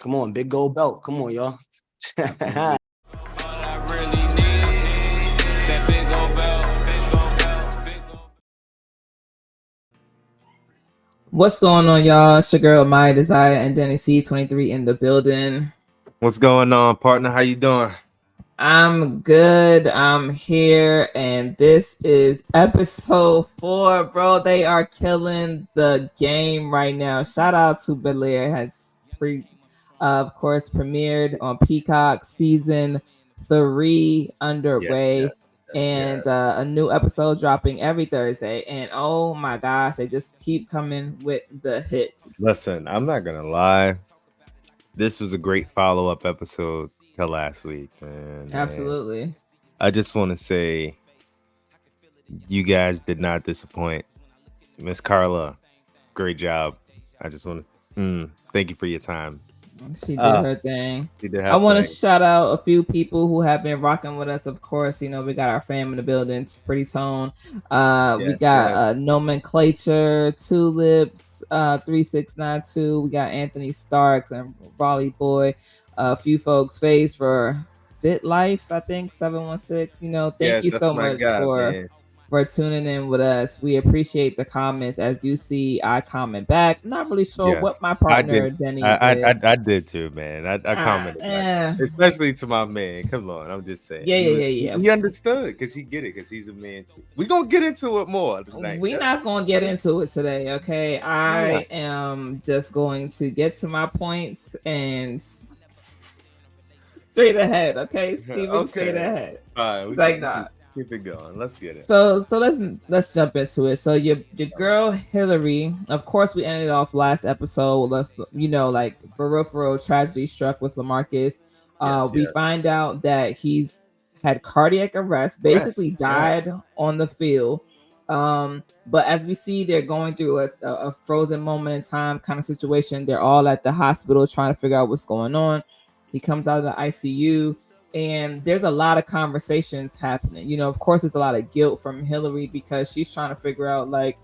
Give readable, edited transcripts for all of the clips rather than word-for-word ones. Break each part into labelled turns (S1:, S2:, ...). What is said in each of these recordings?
S1: Come on, big gold belt. Come on, y'all.
S2: What's going on, y'all? It's your girl, My Desire, and Denny C23 in the building.
S3: What's going on, partner? How you doing?
S2: I'm good. I'm here, and this is episode 4, bro. They are killing the game right now. Shout out to Bel-Air. Has of course, premiered on Peacock. Season 3 underway. A new episode dropping every Thursday. And oh my gosh, they just keep coming with the hits.
S3: Listen, I'm not gonna lie. This was a great follow-up episode to last week, man.
S2: Absolutely.
S3: I just want to say you guys did not disappoint. Miss Carla, great job. I just want to thank you for your time.
S2: She did her thing.
S3: I
S2: want to shout out a few people who have been rocking with us. Of course, you know, we got our fam in the building. It's Pretty Tone. We got Nomenclature, Tulips, 3692. We got Anthony Starks and Raleigh Boy. A few folks, Face for Fit Life, I think, 716. You know, thank you so much for tuning in with us. We appreciate the comments. As you see, I comment back. Not really sure what my partner Denny did.
S3: I did too, man. I commented back. Especially to my man. Come on, I'm just saying.
S2: Yeah.
S3: He understood because he get it because he's a man too. We're gonna get into it more tonight.
S2: We're not gonna get into it today, okay? I am just going to get to my points and straight ahead, okay? Steven, straight ahead.
S3: All right,
S2: like not.
S3: Keep it going. Let's get it.
S2: So let's jump into it. So your girl Hilary, of course, we ended off last episode with, you know, like for real, tragedy struck with LaMarcus. We find out that he's had cardiac arrest, basically died on the field. But as we see, they're going through a frozen moment in time kind of situation. They're all at the hospital trying to figure out what's going on. He comes out of the ICU. And there's a lot of conversations happening. You know, of course, there's a lot of guilt from Hilary because she's trying to figure out, like,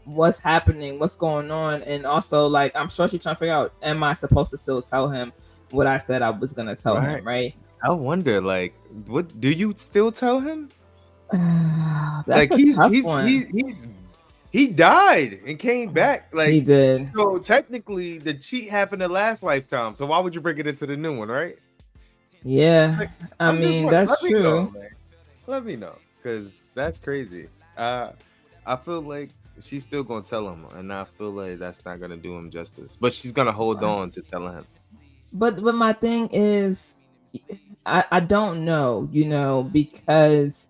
S2: what's happening, what's going on. And also, like, I'm sure she's trying to figure out, am I supposed to still tell him what I said I was going to tell him, right?
S3: I wonder, like, what do you still tell him?
S2: That's like, a tough one.
S3: He died and came back. Like,
S2: he did.
S3: So technically, the cheat happened the last lifetime. So why would you bring it into the new one, right?
S2: Yeah, like, I mean, that's true.
S3: Let me know, because that's crazy. I feel like she's still gonna tell him, and I feel like that's not gonna do him justice. But she's gonna hold on to telling him.
S2: But my thing is, I don't know, you know, because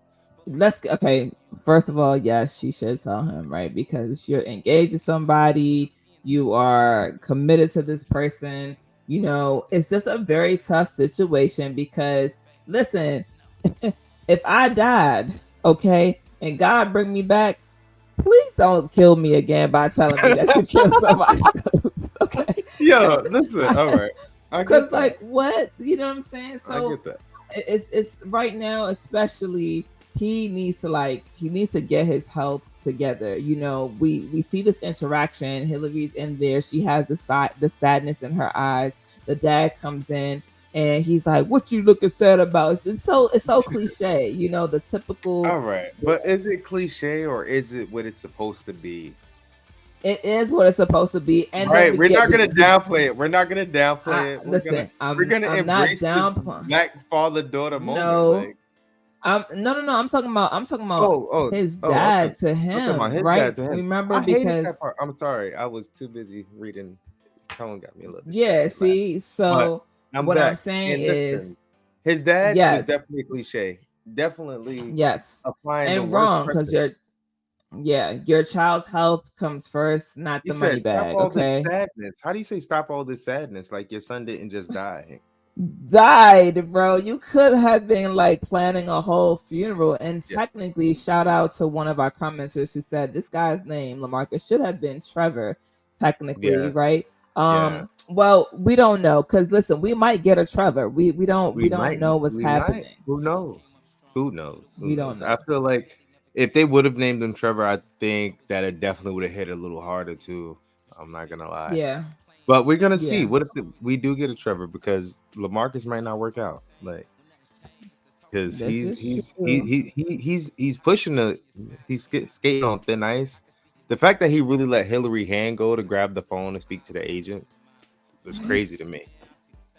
S2: first of all, yes, she should tell him, right? Because you're engaged to somebody, you are committed to this person. You know, it's just a very tough situation because, listen, if I died, okay, and God bring me back, please don't kill me again by telling me that you killed somebody else, okay?
S3: Yo, listen, all right.
S2: Because, like, what? You know what I'm saying? So,
S3: I get that.
S2: It's right now, especially, he needs to get his health together. You know, we see this interaction. Hilary's in there. She has the sadness in her eyes. The dad comes in and he's like, "What you looking sad about?" It's so cliche, you know, the typical.
S3: All right, but is it cliche or is it what it's supposed to be?
S2: It is what it's supposed to be. And
S3: right, we're not gonna downplay it. We're not gonna downplay it. We're gonna embrace this black father-daughter moment.
S2: No. No. I'm talking about his dad to him, right? Dad to him. Remember, because
S3: that part. I'm sorry, I was too busy reading. Tone got me a little bit.
S2: Yeah, see, so what I'm saying is,
S3: his dad is definitely cliche. Definitely,
S2: yes, and wrong because your child's health comes first, not the money bag. Okay.
S3: Sadness. How do you say stop all this sadness? Like your son didn't just die.
S2: Died, bro. You could have been like planning a whole funeral. And technically, shout out to one of our commenters who said this guy's name, LaMarcus, should have been Trevor. Technically, right? Well, we don't know because listen, we might get a Trevor. We don't know what's happening.
S3: Who knows? We don't know.
S2: I
S3: feel like if they would have named him Trevor, I think that it definitely would have hit a little harder too. I'm not gonna lie.
S2: Yeah.
S3: But we're gonna see. What if we do get a Trevor? Because LaMarcus might not work out. Like, because he's pushing skating on thin ice. The fact that he really let Hilary hand go to grab the phone and speak to the agent was crazy to me.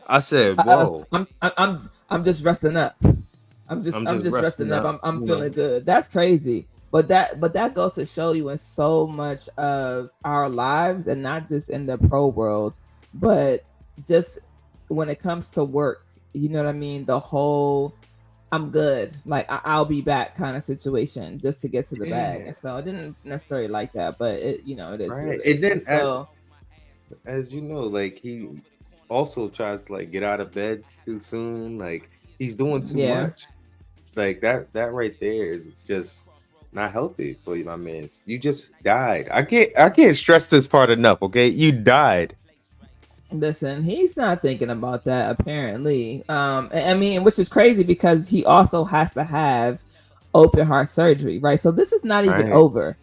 S3: I said, "Whoa,
S2: I'm just resting up. I'm just resting up. I'm feeling good." That's crazy. But that goes to show you in so much of our lives, and not just in the pro world, but just when it comes to work. You know what I mean? The whole "I'm good, like I'll be back" kind of situation, just to get to the bag. And so I didn't necessarily like that, but it it is
S3: right."
S2: what it is.
S3: And then,
S2: So
S3: as you know, like he also tries to like get out of bed too soon. Like he's doing too much. Like that right there is just not healthy for you, my man. You just died. I can't stress this part enough. Okay, you died.
S2: listen, he's not thinking about that apparently. I mean, which is crazy because he also has to have open heart surgery, right? So this is not even over.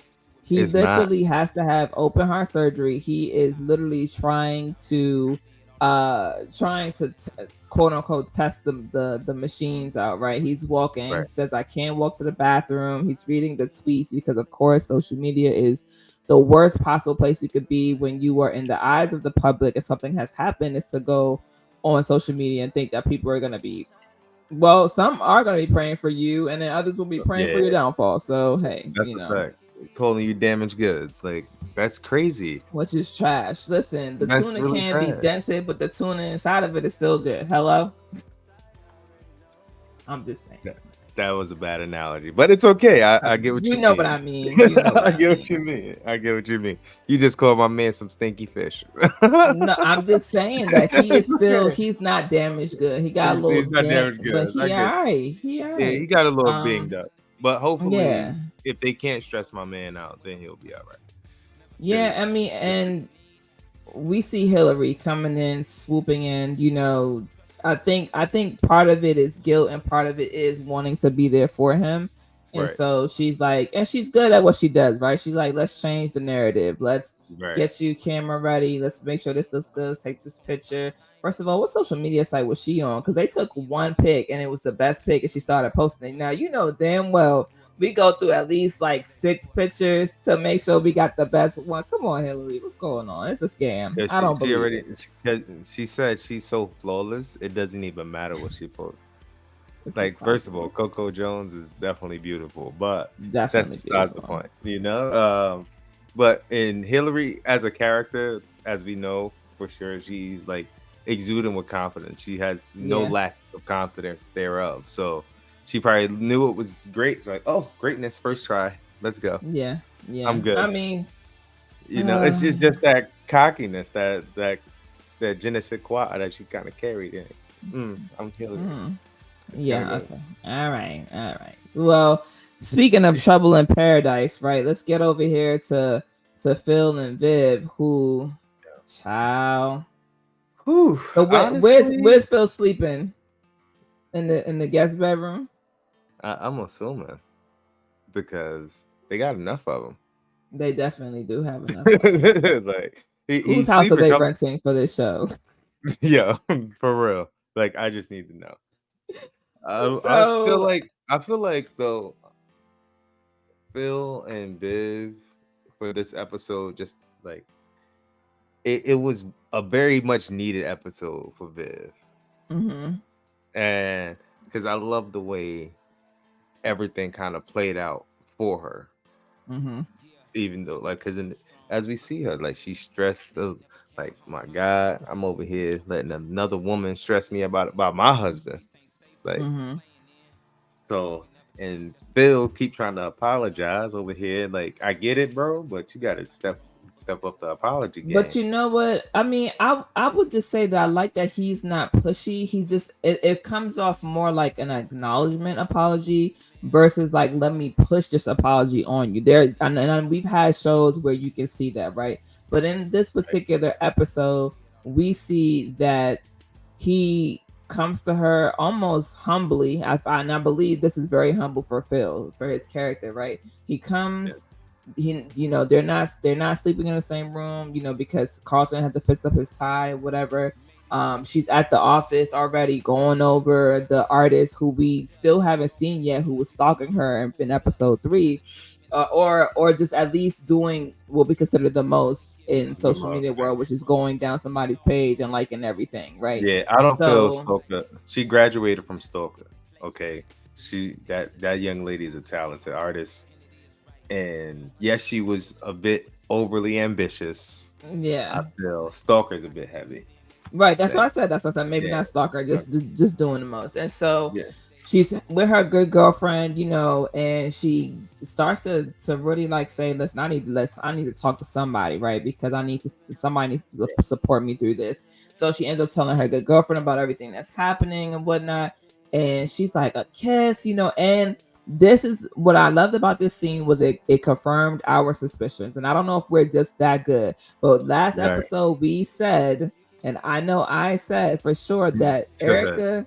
S2: He literally has to have open heart surgery. He is literally trying to quote unquote test the machines out, right? He's walking, says I can't walk to the bathroom. He's reading the tweets because of course social media is the worst possible place you could be when you are in the eyes of the public and something has happened, is to go on social media and think that people are going to be, well, some are going to be praying for you and then others will be praying for your downfall. So hey,
S3: that's the fact. Calling you damaged goods, like that's crazy.
S2: Which is trash. Listen, the tuna really can be dented, but the tuna inside of it is still good. Hello? I'm just saying.
S3: That was a bad analogy, but it's okay. I get what you mean.
S2: You know what I mean. You know
S3: I get what you mean. I get what you mean. You just called my man some stinky fish.
S2: No, I'm just saying that he is still, he's not damaged good. He got a little,
S3: he's not damaged good,
S2: but he all right.
S3: Yeah, he got a little binged up. But hopefully, if they can't stress my man out, then he'll be all right.
S2: Yeah, I mean, and we see Hilary coming in, swooping in. You know, I think part of it is guilt and part of it is wanting to be there for him. And so she's like, and she's good at what she does, right? She's like, let's change the narrative. Let's get you camera ready. Let's make sure this looks good. Let's take this picture. First of all, what social media site was she on? Because they took one pic and it was the best pic and she started posting it. Now, you know damn well we go through at least like 6 pictures to make sure we got the best one. Come on, Hilary, what's going on? It's a scam. I don't believe it.
S3: She said she's so flawless, it doesn't even matter what she posts. Like, first of all, Coco Jones is definitely beautiful, but that's besides the point, you know? But in Hilary, as a character, as we know for sure, she's like exuding with confidence. She has no lack of confidence thereof. So she probably knew it was great. It's like, oh, greatness, first try. Let's go.
S2: Yeah.
S3: I'm good.
S2: I mean,
S3: you know, it's just that cockiness, that je ne sais quoi that she kind of carried in. I'm Hilary.
S2: Yeah. Okay. All right. Well, speaking of trouble in paradise, right? Let's get over here to Phil and Viv, who, child. So where's Phil sleeping? In the guest bedroom?
S3: I'm assuming because they got enough of them.
S2: They definitely do have enough.
S3: Like
S2: whose house are they renting for this show?
S3: Yeah, for real. Like I just need to know. I feel like though Phil and Viv for this episode, just like it was a very much needed episode for Viv. And because I love the way everything kind of played out for her. Even though, like, because as we see her, like, she's stressed. Like, my God, I'm over here letting another woman stress me about my husband. Like, so, and Phil keep trying to apologize over here. Like, I get it, bro, but you got to step up the apology game.
S2: But you know what? I mean, I would just say that I like that he's not pushy. He just it comes off more like an acknowledgement apology versus like, let me push this apology on you. There and we've had shows where you can see that, right? But in this particular episode, we see that he comes to her almost humbly. And I believe this is very humble for Phil, for his character, right? He comes they're not sleeping in the same room, because Carlton had to fix up his tie, whatever. She's at the office already going over the artist who we still haven't seen yet, who was stalking her in episode 3, or just at least doing what we consider the most in social media world, which is going down somebody's page and liking everything, right?
S3: Yeah, I don't feel stalker. She graduated from stalker. Okay, that young lady is a talented artist, and yes, she was a bit overly ambitious.
S2: Yeah,
S3: I feel stalker is a bit heavy.
S2: Right, that's what I said. Maybe not stalker, just doing the most. And so she's with her good girlfriend, and she starts to really like say, listen, I need to talk to somebody, right? Because somebody needs to support me through this. So she ends up telling her good girlfriend about everything that's happening and whatnot. And she's like, a kiss, and this is what I loved about this scene was it confirmed our suspicions. And I don't know if we're just that good, but last episode we said, and I know I said for sure that Erica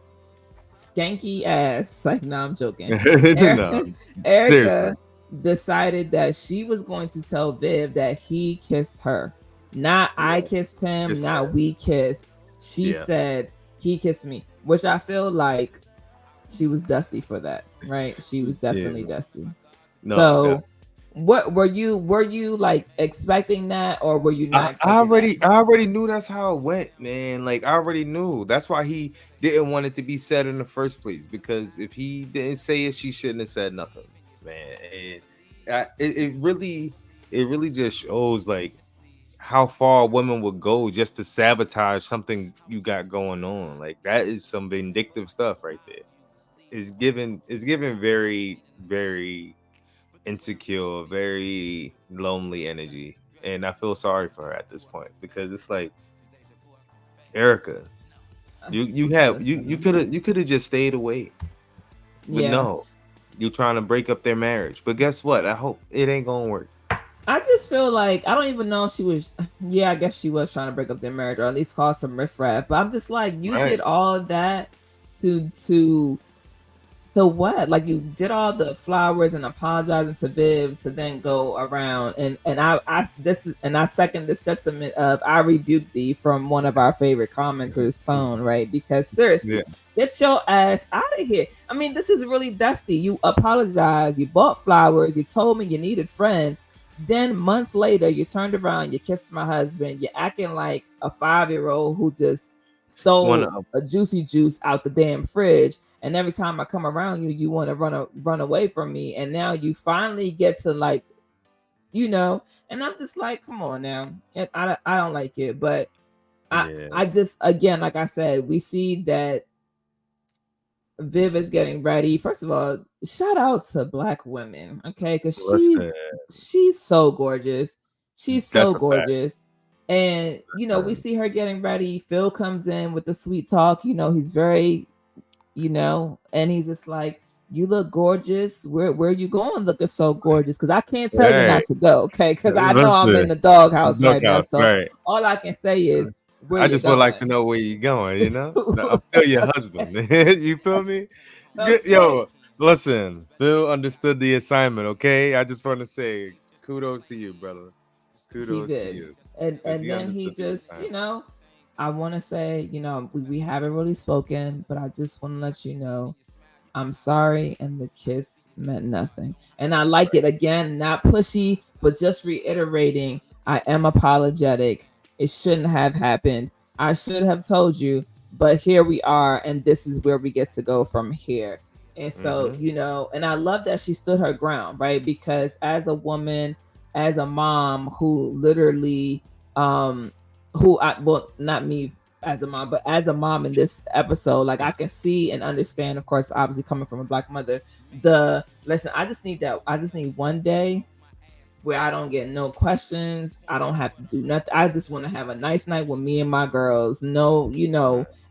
S2: skanky ass, like, no, I'm joking. Erica decided that she was going to tell Viv that he kissed her. Not I kissed him, not we kissed. She said he kissed me, which I feel like she was dusty for that, right? She was definitely dusty. What were you like expecting that, or were you not expecting
S3: I already knew that's how it went, man. Like, I already knew. That's why he didn't want it to be said in the first place, because if he didn't say it, she shouldn't have said nothing, man. And it really just shows like how far women would go just to sabotage something you got going on. Like, that is some vindictive stuff right there. It's given very, very insecure, very lonely energy, and I feel sorry for her at this point, because it's like, Erica, you could have just stayed away, but no, you're trying to break up their marriage. But guess what? I hope it ain't gonna work.
S2: I just feel like, I don't even know if she was, I guess she was trying to break up their marriage, or at least cause some riffraff. But I'm just like, you did all of that to what? Like, you did all the flowers and apologizing to Viv to then go around and I second the sentiment of I rebuke thee from one of our favorite commenters, Tone, right? Because seriously, get your ass out of here. I mean, this is really dusty. You apologized, you bought flowers, you told me you needed friends. Then months later, you turned around, you kissed my husband, you're acting like a 5-year-old who just stole a juicy juice out the damn fridge. And every time I come around you, you want to run away from me. And now you finally get to, like, and I'm just like, come on now. And I don't like it. But I just, again, like I said, we see that Viv is getting ready. First of all, shout out to Black women, okay? Because she's so gorgeous. She's so gorgeous. And, we see her getting ready. Phil comes in with the sweet talk. He's very... and he's just like, you look gorgeous. Where are you going looking so gorgeous? Because I can't tell you not to go, okay? Because I know I'm in the doghouse right now. So all I can say is,
S3: I just would like to know where you're going, I'm still your husband. You feel me? Yo, listen, Phil understood the assignment, okay? I just want to say kudos to you, brother. Kudos to you.
S2: And then he just, I want to say, we haven't really spoken, but I just want to let you know, I'm sorry, and the kiss meant nothing. And I like it, again, not pushy, but just reiterating, I am apologetic. It shouldn't have happened. I should have told you, but here we are, and this is where we get to go from here. And so, and I love that she stood her ground, right? Because as a woman, as a mom who literally, not me as a mom, but as a mom in this episode, like, I can see and understand, of course, obviously coming from a Black mother, listen, I just need one day where I don't get no questions. I don't have to do nothing. I just want to have a nice night with me and my girls. No,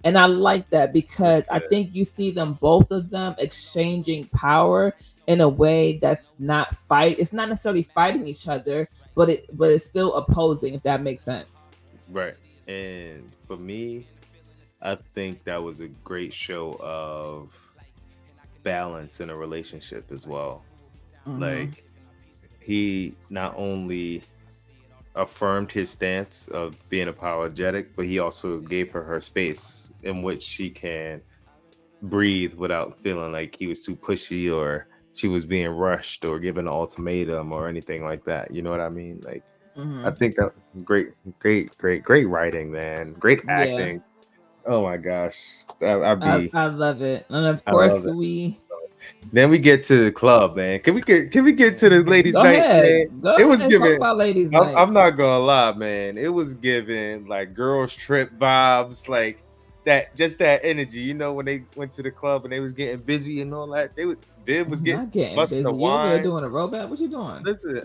S2: and I like that, because I think you see them, both of them, exchanging power in a way that's not fight. It's not necessarily fighting each other, but it's still opposing, if that makes sense.
S3: Right. And for me, I think that was a great show of balance in a relationship as well. Like, he not only affirmed his stance of being apologetic, but he also gave her space in which she can breathe without feeling like he was too pushy or she was being rushed or given an ultimatum or anything like that. You know what I mean? Like, I think that great writing, man. Great acting. Yeah. Oh my gosh,
S2: I love it, and of course
S3: Then we get to the club, man. Can we get to the ladies' night? Man?
S2: It was giving. Talk about ladies' night.
S3: I'm not gonna lie, man. It was giving like girls' trip vibes, like that, just that energy. You know, when they went to the club and they was getting busy and all that. Viv was getting busting the wine.
S2: You over there doing a robot? What you doing?
S3: Listen,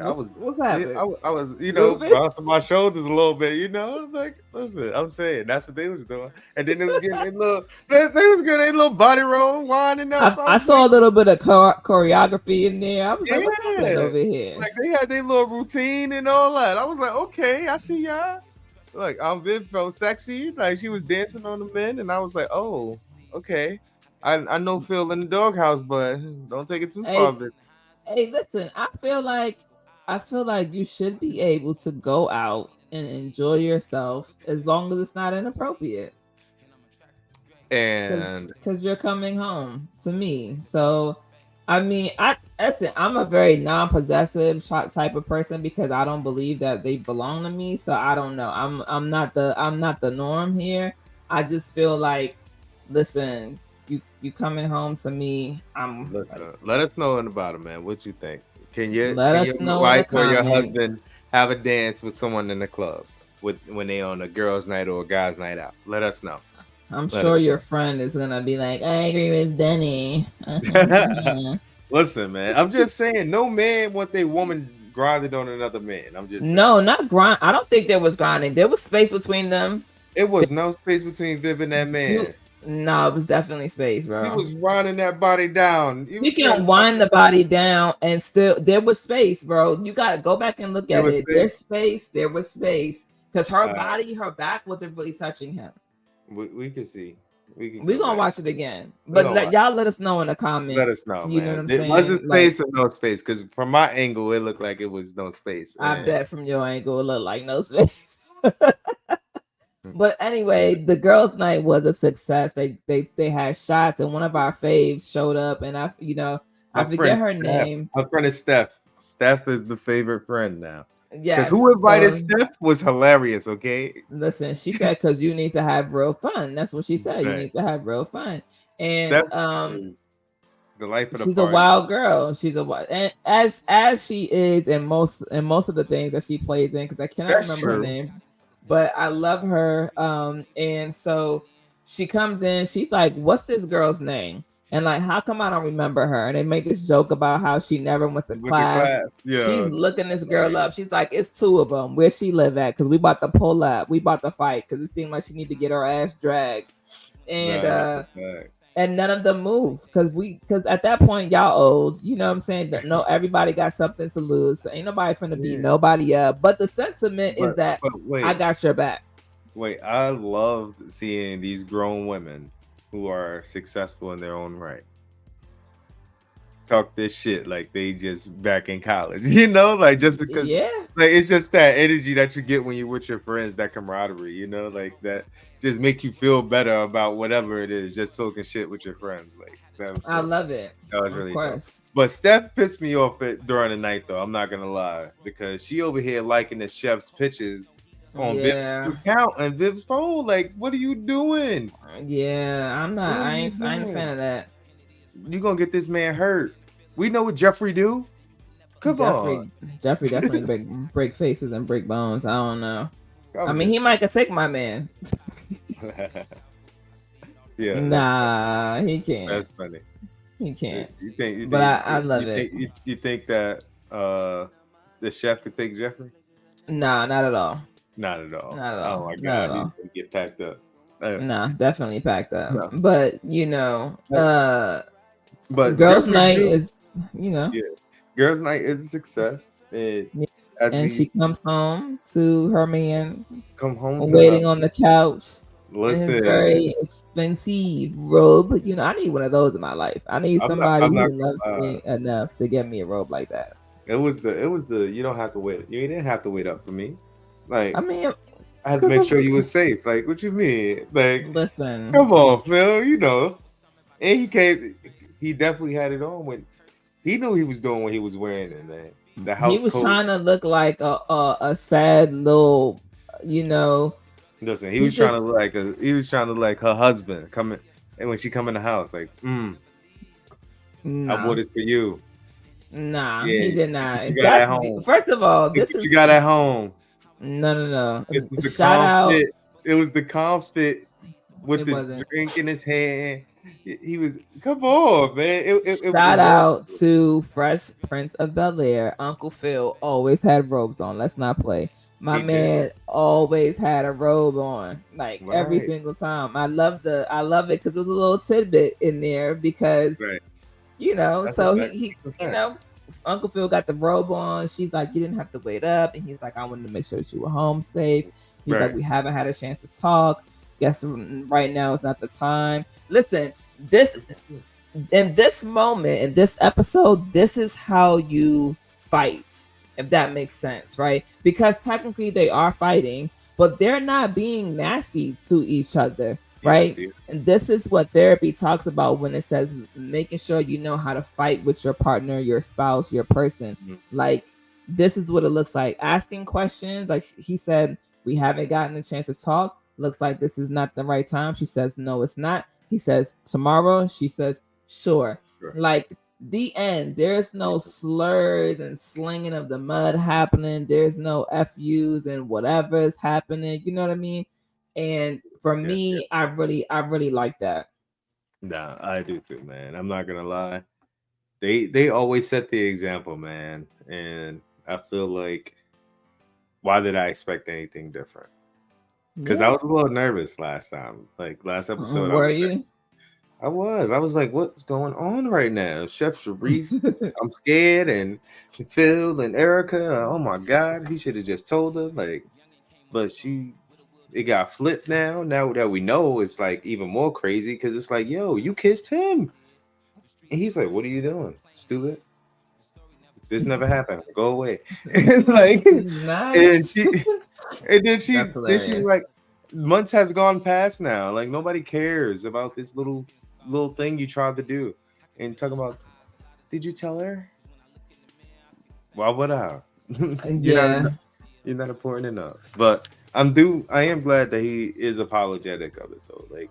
S2: what's happening?
S3: I was, you know, bouncing my shoulders a little bit. You know, I was like, listen, I'm saying that's what they was doing, and then they was getting they was getting a little body roll, winding up.
S2: I saw a little bit of choreography in there. I was like, what's happening over here?
S3: Like they had their little routine and all that. I was like, okay, I see y'all. Like Viv felt sexy, like she was dancing on the men, and I was like, oh, okay. I know Phil in the doghouse, but don't take it too far.
S2: Hey, listen, I feel like you should be able to go out and enjoy yourself as long as it's not inappropriate.
S3: And
S2: because you're coming home to me. So I mean, I'm a very non-possessive type of person because I don't believe that they belong to me. So I don't know. I'm not the norm here. I just feel like, listen, you coming home to me.
S3: Let us know in the bottom, man. What you think? Can your
S2: wife
S3: or your husband have a dance with someone in the club when they on a girls' night or a guys' night out? Let us know.
S2: I'm sure your friend is gonna be like, I agree with Denny.
S3: Listen, man. I'm just saying, no man want their woman grinded on another man. I'm just saying.
S2: No, not grind. I don't think there was grinding. There was space between them.
S3: It was no space between Viv and that man.
S2: No, it was definitely space, bro.
S3: He was winding that body down.
S2: You can wind the body down and still there was space, bro. You gotta go back and look at it. There was space. Because her body, her back wasn't really touching him.
S3: We can see.
S2: We're gonna watch it again. But y'all let us know in the comments.
S3: Let us know.
S2: You know what I'm saying?
S3: Was it space or no space? Because from my angle, it looked like it was no space.
S2: I bet from your angle it looked like no space. But anyway, the girls' night was a success. They had shots, and one of our faves showed up, and I forget her name.
S3: My friend is Steph. Steph is the favorite friend now.
S2: Yes.
S3: Because who invited Steph was hilarious. Okay.
S2: Listen, she said because you need to have real fun. That's what she said. You need to have real fun, and
S3: the life of the
S2: she's
S3: party.
S2: A wild girl. And as she is in most of the things that she plays in, because I cannot remember her name. But I love her. And so she comes in, she's like, what's this girl's name? And like, how come I don't remember her? And they make this joke about how she never went to class. Yeah. She's looking this girl up. She's like, it's two of them. Where she live at? Because we about to pull up. We about to fight because it seemed like she need to get her ass dragged. And and none of them move because at that point y'all old, you know what I'm saying? No, everybody got something to lose. So ain't nobody finna beat nobody up. But the sentiment is that I got your back.
S3: Wait, I love seeing these grown women who are successful in their own right talk this shit like they just back in college, you know, like just because like it's just that energy that you get when you're with your friends, that camaraderie, you know, like that just make you feel better about whatever it is, just talking shit with your friends. Like
S2: I love it.
S3: That was really cool. But Steph pissed me off during the night though, I'm not gonna lie, because she over here liking the chef's pictures on Viv's account and Viv's phone. Like, what are you doing?
S2: Yeah, I ain't a fan of that.
S3: You gonna get this man hurt. We know what Geoffrey do. Come
S2: Geoffrey definitely break faces and break bones. I don't know. I mean, he might take my man.
S3: Yeah.
S2: Nah, he can't.
S3: That's funny.
S2: He can't.
S3: But
S2: I love it.
S3: You think that the chef could take Geoffrey?
S2: Nah, not at all.
S3: Not at all.
S2: Not at all.
S3: Oh my god, he's gonna get packed up.
S2: Nah, definitely packed up. No. But you know,
S3: but
S2: girls' night is, you know,
S3: girls' night is a success.
S2: And she comes home to her man.
S3: Come home,
S2: waiting on the couch.
S3: Listen,
S2: it's very expensive robe. You know, I need one of those in my life. I need somebody who loves me enough to get me a robe like that.
S3: It was the you don't have to wait. You didn't have to wait up for me. Like
S2: I mean,
S3: I had to make sure you were safe. Like what you mean? Like
S2: listen,
S3: come on, Phil. You know. And he came. He definitely had it on when he knew he was doing what he was wearing it, man. The house
S2: he was
S3: coat.
S2: trying to look like a sad little, you know.
S3: Listen, he was trying to look like her husband coming, and when she come in the house, like,
S2: nah.
S3: I bought this for you.
S2: Nah, he did not.
S3: You got at home.
S2: First of all, this is
S3: you got at home.
S2: No.
S3: This was the
S2: Shout out.
S3: Fit. It was the confit with the drink in his hand. He was, come on, man.
S2: Shout out to Fresh Prince of Bel-Air. Uncle Phil always had robes on. Let's not play. My man always had a robe on, like every single time. I love it because there's a little tidbit in there because you know. That's so he you know, Uncle Phil got the robe on. She's like, you didn't have to wait up, and he's like, I wanted to make sure that you were home safe. He's like, we haven't had a chance to talk. Guess right now is not the time. Listen, in this moment, in this episode, this is how you fight, if that makes sense, right? Because technically they are fighting, but they're not being nasty to each other, right? Yes. And this is what therapy talks about when it says making sure you know how to fight with your partner, your spouse, your person. Mm-hmm. Like, this is what it looks like. Asking questions, like he said, we haven't gotten a chance to talk. Looks like this is not the right time. She says, no, it's not. He says, tomorrow. She says, sure. Like, the end. There's no slurs and slinging of the mud happening. There's no FUs and whatever's happening. You know what I mean? And for me, I really like that.
S3: Nah, I do too, man. I'm not gonna lie. They always set the example, man. And I feel like, why did I expect anything different? Because I was a little nervous last time. Like last episode.
S2: Were you?
S3: I was like, what's going on right now? Chef Sharif, I'm scared, and Phil and Erica. Oh my God, he should have just told her. Like, but it got flipped now. Now that we know, it's like even more crazy because it's like, yo, you kissed him. And he's like, what are you doing? Stupid. This never happened. Go away. And like, nice. and then she's like, months have gone past now. Like, nobody cares about this little thing you tried to do. And talking about, did you tell her? Why would I? You're not important enough. But I am glad that he is apologetic of it though. Like,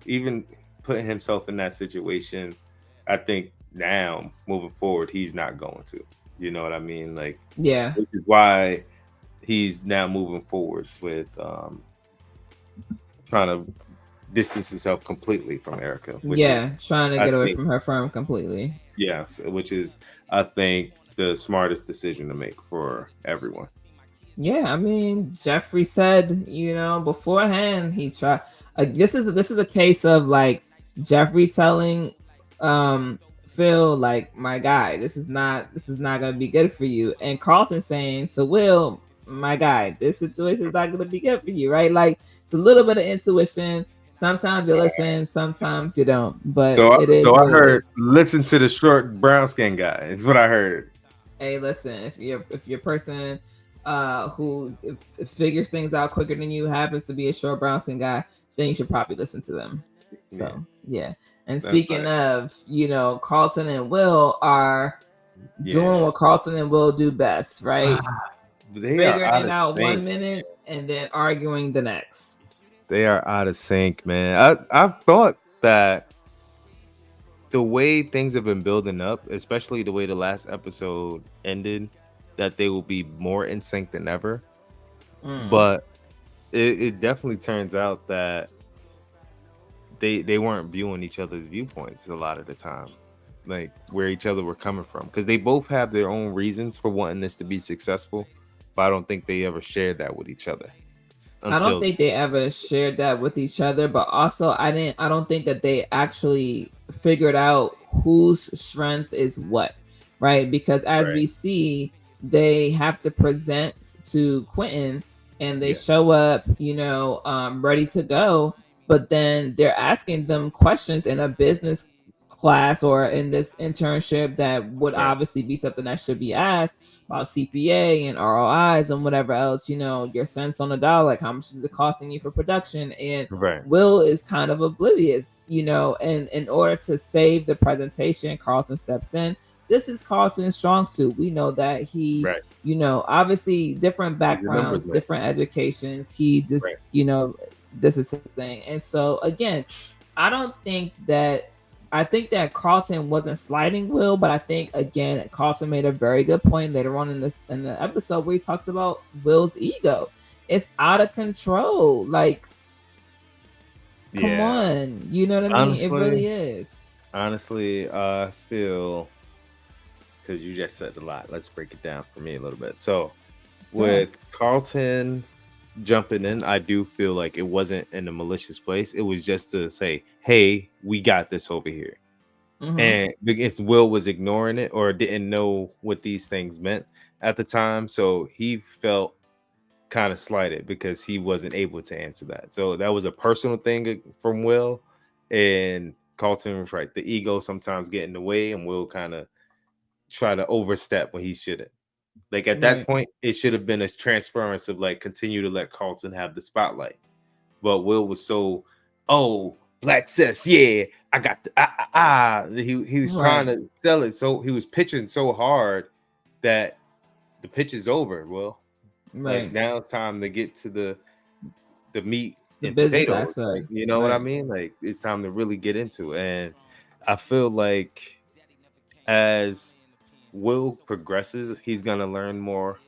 S3: even putting himself in that situation, I think now moving forward, he's not going to. You know what I mean? Like, which is why he's now moving forward with trying to distance himself completely from Erica.
S2: Trying to get away from her firm completely.
S3: Yes, which is, I think, the smartest decision to make for everyone.
S2: Yeah, I mean, Geoffrey said, you know, beforehand he tried. This is a case of like Geoffrey telling Phil, like, my guy, this is not gonna be good for you, and Carlton saying to Will, my guy, this situation is not gonna be good for you, right? Like, it's a little bit of intuition. Sometimes you listen, sometimes you don't. But
S3: I heard, listen to the short brown skin guy. Is what I heard.
S2: Hey, listen, if your person who figures things out quicker than you happens to be a short brown skin guy, then you should probably listen to them. So yeah. And speaking of, you know, Carlton and Will are doing what Carlton and Will do best, right? Figuring it out 1 minute and then arguing the next.
S3: They are out of sync, man. I thought that the way things have been building up, especially the way the last episode ended, that they will be more in sync than ever. But it definitely turns out that they weren't viewing each other's viewpoints a lot of the time, like where each other were coming from, because they both have their own reasons for wanting this to be successful, but I don't think they ever shared that with each other.
S2: I don't think they ever shared that with each other, but also I don't think that they actually figured out whose strength is what, right? Because as we see, they have to present to Quentin and they show up, you know, ready to go, but then they're asking them questions in a business class or in this internship that would obviously be something that should be asked about CPA and ROIs and whatever else, your cents on the dollar, like how much is it costing you for production? And Will is kind of oblivious, and in order to save the presentation, Carlton steps in. This is Carlton's strong suit. We know that he, obviously different backgrounds, different educations. He just, this is his thing. And so again, I think that Carlton wasn't slighting Will, but I think again Carlton made a very good point later on in the episode where he talks about Will's ego. It's out of control. Like, come on, you know what I mean? It really is.
S3: Honestly, I feel, because you just said a lot. Let's break it down for me a little bit. So, with Carlton jumping in, I do feel like it wasn't in a malicious place. It was just to say, hey, we got this over here. And because Will was ignoring it or didn't know what these things meant at the time, so he felt kind of slighted because he wasn't able to answer that. So that was a personal thing from Will, and Carlton was right. The ego sometimes get in the way, and Will kind of try to overstep when he shouldn't. Like at that point, it should have been a transference of like continue to let Carlton have the spotlight. But Will was so, Blackccess, yeah, I got the he was trying to sell it, so he was pitching so hard that the pitch is over. Will, like now it's time to get to the meat, the business aspect. Like, you know what I mean? Like it's time to really get into it. And I feel like as Will progresses, he's gonna learn more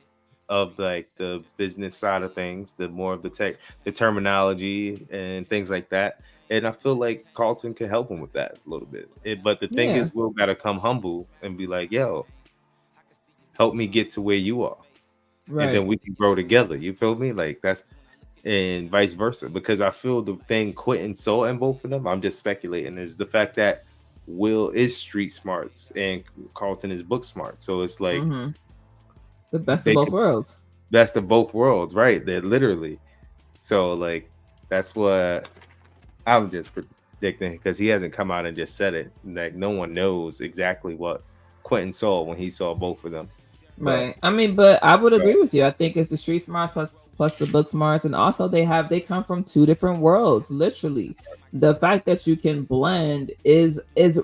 S3: of like the business side of things, the more of the terminology and things like that. And I feel like Carlton can help him with that a little bit. But the thing is, Will gotta come humble and be like, yo, help me get to where you are. And then we can grow together. You feel me? Like that's, and vice versa. Because I feel the thing Quentin saw in both of them, I'm just speculating, is the fact that Will is street smarts and Carlton is book smart. So it's like
S2: the best of both worlds.
S3: Best of both worlds, right? They're literally. So like that's what I'm just predicting, because he hasn't come out and just said it. Like no one knows exactly what Quentin saw when he saw both of them.
S2: Right. I mean, but I would agree with you. I think it's the street smarts plus the book smarts, and also they come from two different worlds, literally. The fact that you can blend is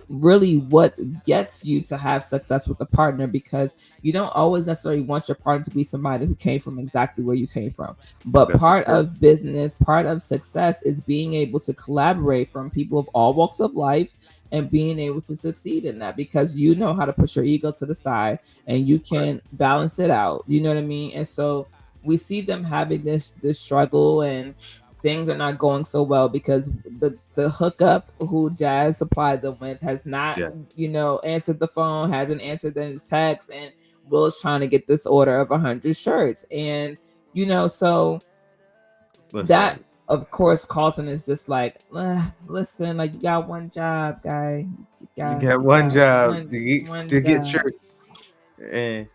S2: really what gets you to have success with a partner, because you don't always necessarily want your partner to be somebody who came from exactly where you came from. But part of business, part of success is being able to collaborate from people of all walks of life and being able to succeed in that, because you know how to put your ego to the side and you can balance it out. You know what I mean? And so we see them having this struggle, and things are not going so well because the hookup who Jazz supplied them with has not, answered the phone, hasn't answered his text, and Will's trying to get this order of 100 shirts. And, so that, of course, Carlton is just like, listen, like you got one job, guy. You
S3: got one job to get shirts. And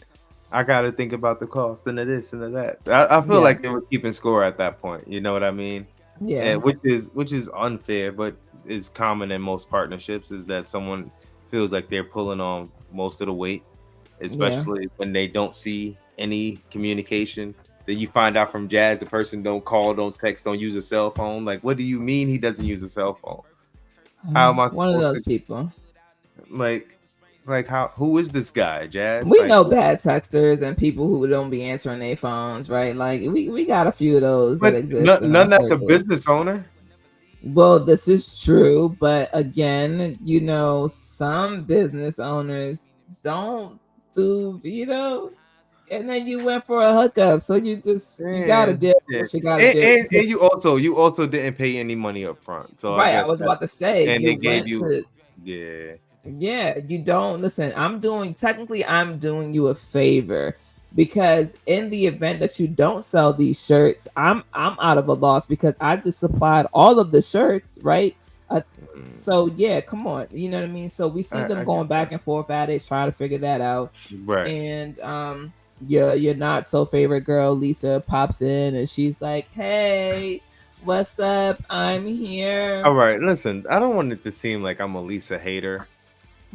S3: I got to think about the cost and of this and of that. I feel like they were keeping score at that point. You know what I mean?
S2: Yeah.
S3: And which is unfair, but is common in most partnerships, is that someone feels like they're pulling on most of the weight, especially when they don't see any communication. Then you find out from Jazz, the person don't call, don't text, don't use a cell phone. Like, what do you mean he doesn't use a cell phone? How am I
S2: one of those people?
S3: Like how? Who is this guy, Jazz?
S2: We know bad texters and people who don't be answering their phones, right? Like we got a few of those that exist.
S3: None that's a business owner.
S2: Well, this is true, but again, some business owners don't do, and then you went for a hookup, so you gotta deal with what you gotta do.
S3: And you also didn't pay any money up front. So
S2: I was about to say,
S3: and they gave you
S2: Yeah, you don't listen. I'm doing you a favor, because in the event that you don't sell these shirts, I'm out of a loss, because I just supplied all of the shirts, right? So yeah, come on, you know what I mean? So we see them going back and forth at it, trying to figure that out.
S3: Right.
S2: And your not so favorite girl, Lisa, pops in and she's like, hey, what's up? I'm here.
S3: All right, listen, I don't want it to seem like I'm a Lisa hater,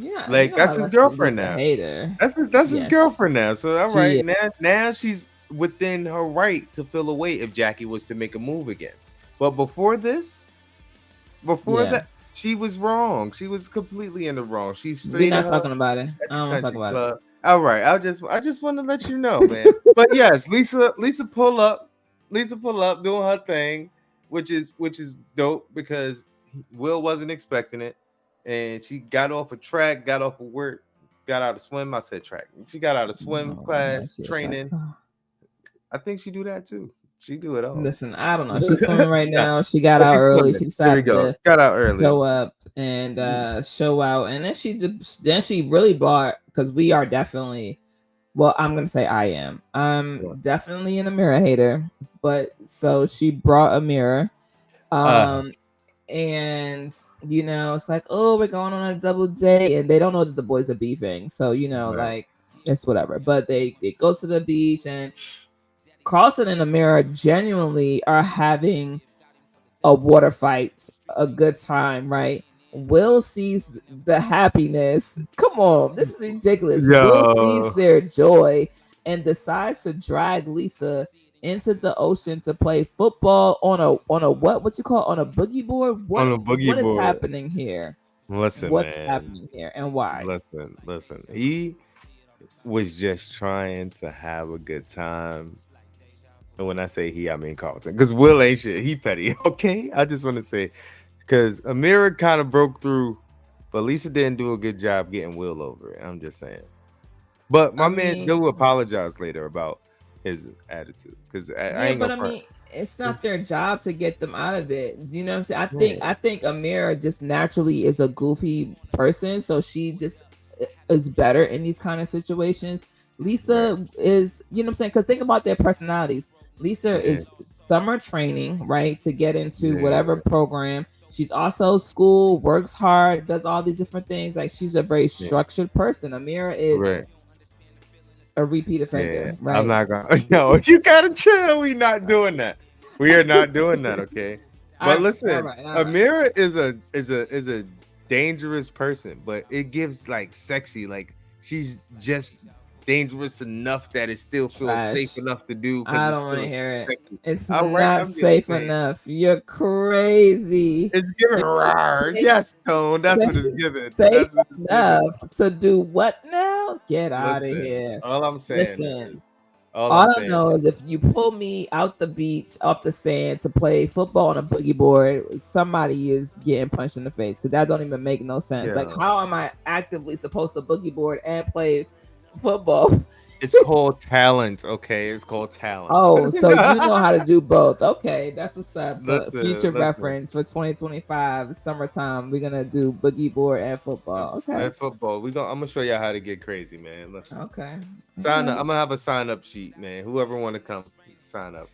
S2: Yeah,
S3: Like that's his girlfriend
S2: Lisa
S3: now.
S2: hater.
S3: That's his girlfriend now. So all right,
S2: She,
S3: now she's within her right to feel away if Jackie was to make a move again. But before that, she was wrong. She was completely in the wrong. She's
S2: we're
S3: straight
S2: not
S3: up
S2: talking about it.
S3: at
S2: I
S3: the
S2: don't want to talk
S3: country
S2: about
S3: club. All right, I just want to let you know, man. But yes, Lisa pull up, doing her thing, which is dope because Will wasn't expecting it, and she got off a track, got off of work, got out of swim. I said track. She got out of swim class training. I think she do that too. She do it all.
S2: Listen, I don't know. She's swimming right
S3: Yeah.
S2: now. She got
S3: But
S2: out
S3: she's
S2: early.
S3: swimming.
S2: She
S3: There we
S2: decided
S3: go.
S2: to
S3: Got out early.
S2: show up and show out, and then she really bought, because we are definitely, well, I'm gonna say I am. I'm definitely an Amira hater, but so she brought Amira, and you know, it's like, oh, we're going on a double date, and they don't know that the boys are beefing, so you know, like it's whatever. But they go to the beach, and Carlton and Amira genuinely are having a water fight, a good time, right? Will sees the happiness. Come on, this is ridiculous. Will sees their joy and decides to drag Lisa into the ocean to play football on a what you call, on a boogie board? What is happening here?
S3: Listen,
S2: what's
S3: man.
S2: happening here and why?
S3: Listen. He was just trying to have a good time. And when I say he, I mean Carlton. Because Will ain't shit. He petty. Okay? I just want to say, because Amira kind of broke through, but Lisa didn't do a good job getting Will over it. I'm just saying. But my man do apologize later about his attitude. Because I ain't gonna front.
S2: It's not their job to get them out of it. You know what I'm saying? I think Amira just naturally is a goofy person, so she just is better in these kind of situations. Lisa is, you know what I'm saying? Because think about their personalities. Lisa is summer training, right, to get into whatever program. She's also school, works hard, does all these different things. Like, she's a very structured person. Amira is a repeat offender, right?
S3: I'm not gonna. No, you gotta chill. We not doing that. We are not doing that. Okay. But listen, all right. Amira is a dangerous person, but it gives like sexy. Like, she's just dangerous enough that it still feels safe enough to do.
S2: I don't want to hear it. It's not safe enough. You're crazy.
S3: It's giving rawr. Yes, Tone. That's what it's giving.
S2: Safe enough to do what now? Get out of here.
S3: All I'm saying.
S2: Listen. All I know is if you pull me out the beach, off the sand, to play football on a boogie board, somebody is getting punched in the face, because that don't even make no sense. Like, how am I actively supposed to boogie board and play football?
S3: It's called talent, okay? It's called talent.
S2: Oh, so you know how to do both. Okay, that's what's up. So future reference for 2025, summertime, we're gonna do boogie board and football. Okay.
S3: And football. I'm gonna show y'all how to get crazy, man. Listen.
S2: Okay.
S3: Sign up. I'm gonna have a sign up sheet, man. Whoever want to come, sign up.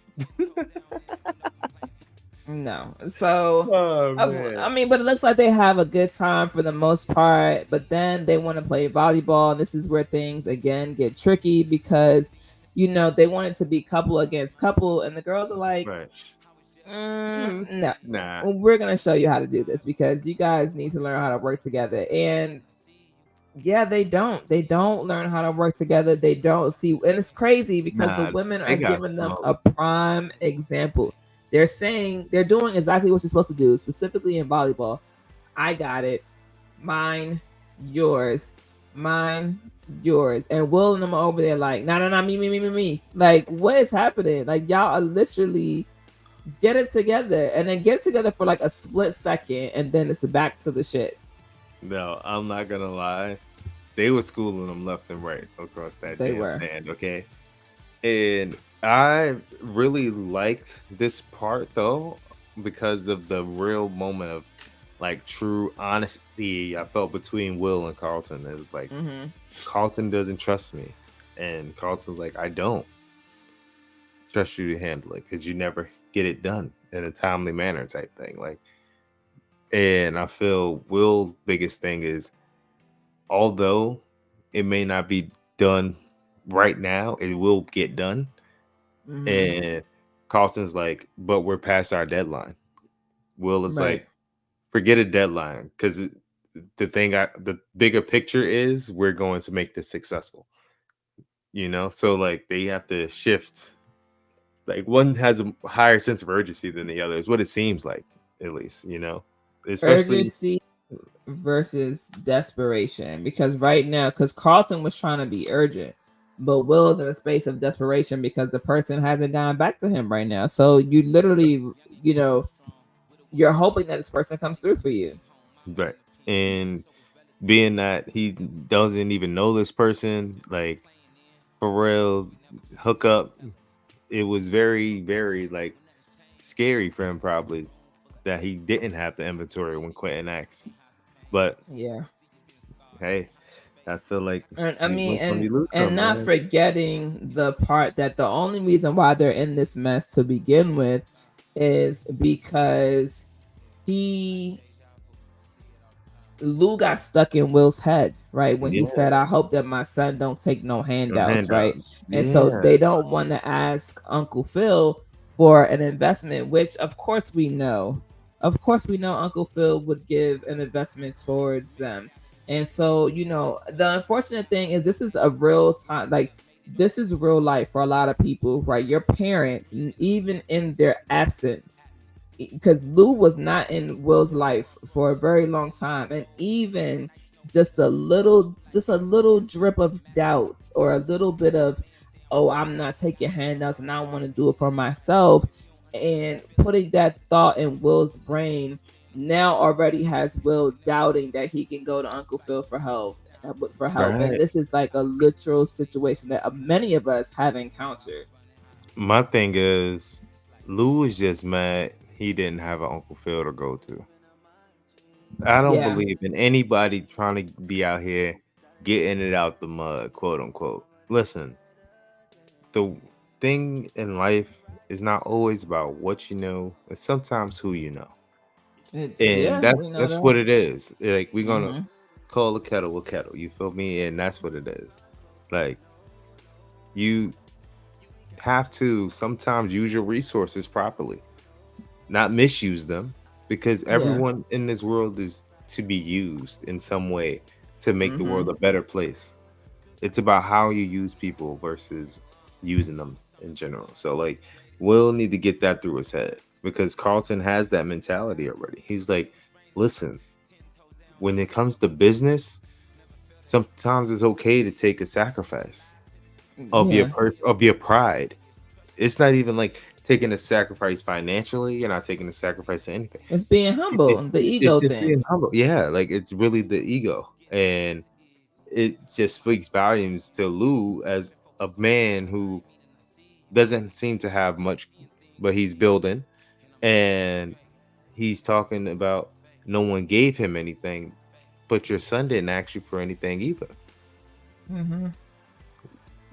S2: No. So I mean, but it looks like they have a good time for the most part, but then they want to play volleyball. This is where things again get tricky, because you know they want it to be couple against couple, and the girls are like, no,
S3: nah,
S2: we're gonna show you how to do this, because you guys need to learn how to work together. And they don't learn how to work together. They don't see, and it's crazy because the women are giving them a prime example. They're saying they're doing exactly what you're supposed to do, specifically in volleyball. I got it. Mine, yours. Mine, yours. And Will and them are over there like, no, me. Like, what is happening? Like, y'all are literally get it together, and then get it together for like a split second, and then it's back to the shit.
S3: No, I'm not gonna lie. They were schooling them left and right across that sand, okay? And I really liked this part though, because of the real moment of like true honesty I felt between Will and Carlton. It was like Carlton doesn't trust me, and Carlton's like, I don't trust you to handle it because you never get it done in a timely manner type thing. Like, and I feel Will's biggest thing is, although it may not be done right now, it will get done. And Carlton's like, but we're past our deadline. Will is like, forget a deadline, because the bigger picture is we're going to make this successful. So like they have to shift. Like one has a higher sense of urgency than the other. Is what it seems like, at least. Especially
S2: urgency versus desperation. Because right now, because Carlton was trying to be urgent, but Will's in a space of desperation because the person hasn't gone back to him right now. So you literally, you're hoping that this person comes through for you.
S3: Right. And being that he doesn't even know this person, like for real, hook up, it was very, very like scary for him probably that he didn't have the inventory when Quentin asked. But
S2: yeah,
S3: hey, I feel like
S2: and not forgetting the part that the only reason why they're in this mess to begin with is because Lou got stuck in Will's head, right? When he said, I hope that my son don't take no handouts, right? And so they don't want to ask Uncle Phil for an investment, which of course we know. Of course we know Uncle Phil would give an investment towards them. And so, the unfortunate thing is this is a real time, like this is real life for a lot of people, right? Your parents, even in their absence, because Lou was not in Will's life for a very long time, and even just a little drip of doubt or a little bit of, oh, I'm not taking handouts and I want to do it for myself, and putting that thought in Will's brain now already has Will doubting that he can go to Uncle Phil for help. Right. And this is like a literal situation that many of us have encountered.
S3: My thing is, Lou is just mad he didn't have an Uncle Phil to go to. I don't believe in anybody trying to be out here getting it out the mud, quote unquote. Listen, the thing in life is not always about what you know, it's sometimes who you know. That's what it is. Like we're gonna call a kettle a kettle, you feel me? And that's what it is. Like you have to sometimes use your resources properly, not misuse them, because everyone in this world is to be used in some way to make the world a better place. It's about how you use people versus using them in general. So like Will need to get that through his head, because Carlton has that mentality already. He's like, listen, when it comes to business, sometimes it's okay to take a sacrifice of your pride. It's not even like taking a sacrifice financially. You're not taking a sacrifice of anything.
S2: It's being humble. The ego thing.
S3: Being humble. Yeah, like it's really the ego, and it just speaks volumes to Lou as a man who doesn't seem to have much, but he's building, and he's talking about no one gave him anything, but your son didn't ask you for anything either.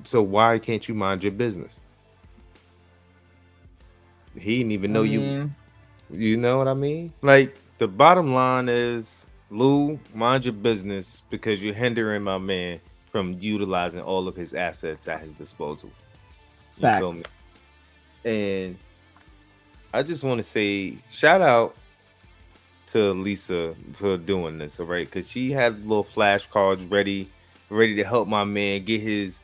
S3: So why can't you mind your business? He didn't even know you. You know what I mean? Like the bottom line is, Lou, mind your business, because you're hindering my man from utilizing all of his assets at his disposal. You feel me? And I just want to say shout out to Lisa for doing this, all right? Because she had little flashcards ready to help my man get his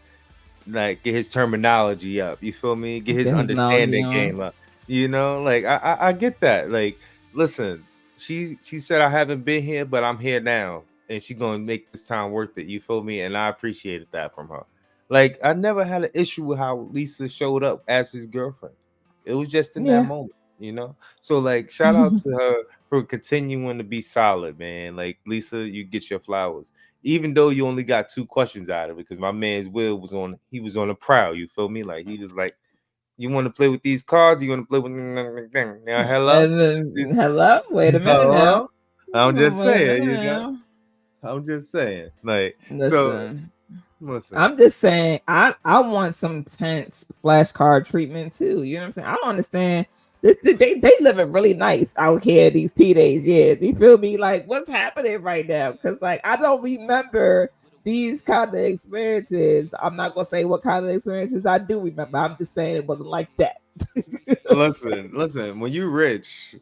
S3: terminology up. You feel me? Get his understanding game up. Like I get that. Like, listen, she said I haven't been here, but I'm here now, and she's gonna make this time worth it. You feel me? And I appreciated that from her. Like, I never had an issue with how Lisa showed up as his girlfriend. It was just in that moment, So like, shout out to her for continuing to be solid, man. Like, Lisa, you get your flowers, even though you only got 2 questions out of it, because my man's Will was on a prowl. You feel me? Like, he was like, you want to play with these cards? You want to play with now? Hello,
S2: hello. Wait a minute now.
S3: I'm just saying, I'm just saying, like,
S2: listen. I'm just saying, I want some tense flashcard treatment too. You know what I'm saying? I don't understand. They living really nice out here these teenage years. You feel me? Like, what's happening right now? Because like, I don't remember these kind of experiences. I'm not gonna say what kind of experiences I do remember. I'm just saying it wasn't like that.
S3: listen. When you're rich,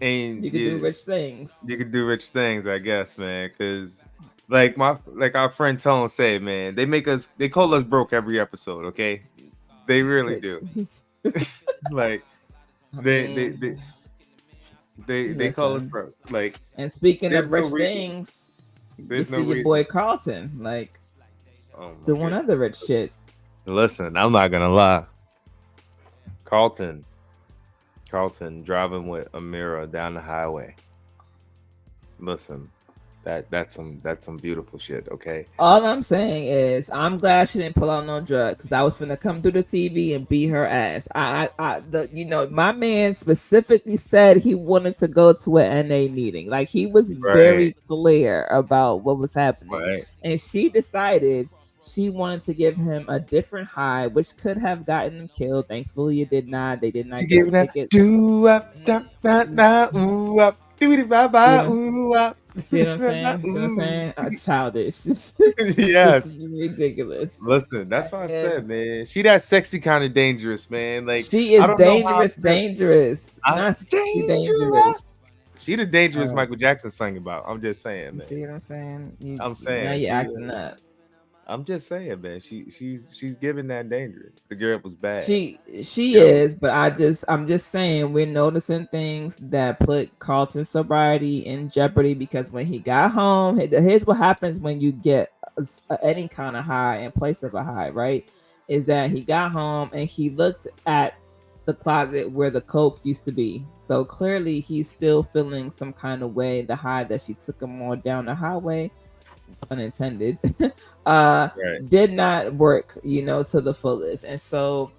S3: And
S2: you can do rich things.
S3: You can do rich things, I guess, man. Because like our friend Tone said, man, they call us broke every episode. Okay, they really do. Like they call us broke. Like,
S2: and speaking of rich things, you see your boy Carlton like doing other rich shit.
S3: Listen, I'm not gonna lie. Carlton driving with Amira down the highway. Listen, that's some beautiful shit. Okay.
S2: All I'm saying is, I'm glad she didn't pull out no drugs, because I was finna come through the TV and beat her ass. My man specifically said he wanted to go to an NA meeting. Like, he was very clear about what was happening, and she decided she wanted to give him a different high, which could have gotten him killed. Thankfully, it did not. They did not
S3: she get a ticket.
S2: You know what I'm saying? You know what I'm saying? Childish.
S3: Yes.
S2: Just ridiculous.
S3: Listen, that's what I said, man. She that sexy kind of dangerous, man. Like,
S2: she is dangerous. Not dangerous.
S3: She the dangerous Michael Jackson sang about. I'm just saying, man.
S2: You see what I'm saying?
S3: I'm saying.
S2: Now you're acting up.
S3: I'm just saying, man. She's giving that dangerous. The girl was bad.
S2: She is, but I'm just saying, we're noticing things that put Carlton's sobriety in jeopardy, because when he got home, here's what happens when you get any kind of high in place of a high, right? Is that he got home and he looked at the closet where the coke used to be. So clearly he's still feeling some kind of way. The high that she took him on down the highway, unintended, did not work, to the fullest. And so